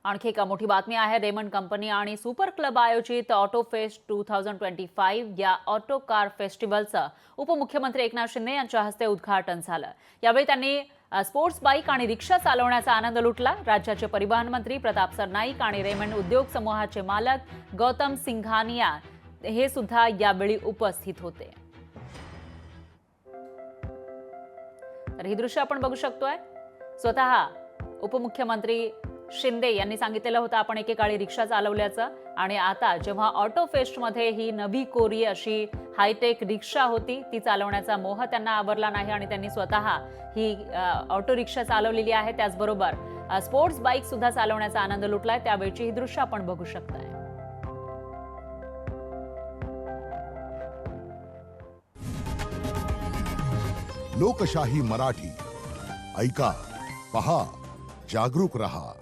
आणखी एक मोठी बातमी आहे। रेमंड कंपनी आणि सुपर क्लब आयोजित ऑटो फेस्ट 2025 या ऑटो कार फेस्टिवलचं उपमुख्यमंत्री एकनाथ शिंदे यांच्या हस्ते उद्घाटन झालं। यावेळी त्यांनी स्पोर्ट्स बाईक आणि रिक्षा चालवण्याचा आनंद लुटला। राज्याचे परिवहन मंत्री प्रताप सरनाईक आणि रेमंड उद्योग समूहाचे मालक गौतम सिंघानिया हे सुद्धा यावेळी उपस्थित होते। तर ही दृश्य आपण बघू शकतोय। स्वतः उपमुख्यमंत्री शिंदे यांनी सांगितलेलं होतं आपण एकेकाळी रिक्षा चालवल्याचं, आणि आता जेव्हा ऑटो फेस्ट मध्ये ही नवी कोरी अशी हायटेक रिक्षा होती ती चालवण्याचा मोह त्यांना आवरला नाही आणि त्यांनी स्वतः ही ऑटो रिक्षा चालवलेली आहे। त्याचबरोबर स्पोर्ट्स बाईक सुद्धा चालवण्याचा आनंद लुटलाय। त्यावेळची ही दृश्य आपण बघू शकताय। लोकशाही मराठी ऐका, पहा, जागरूक रहा।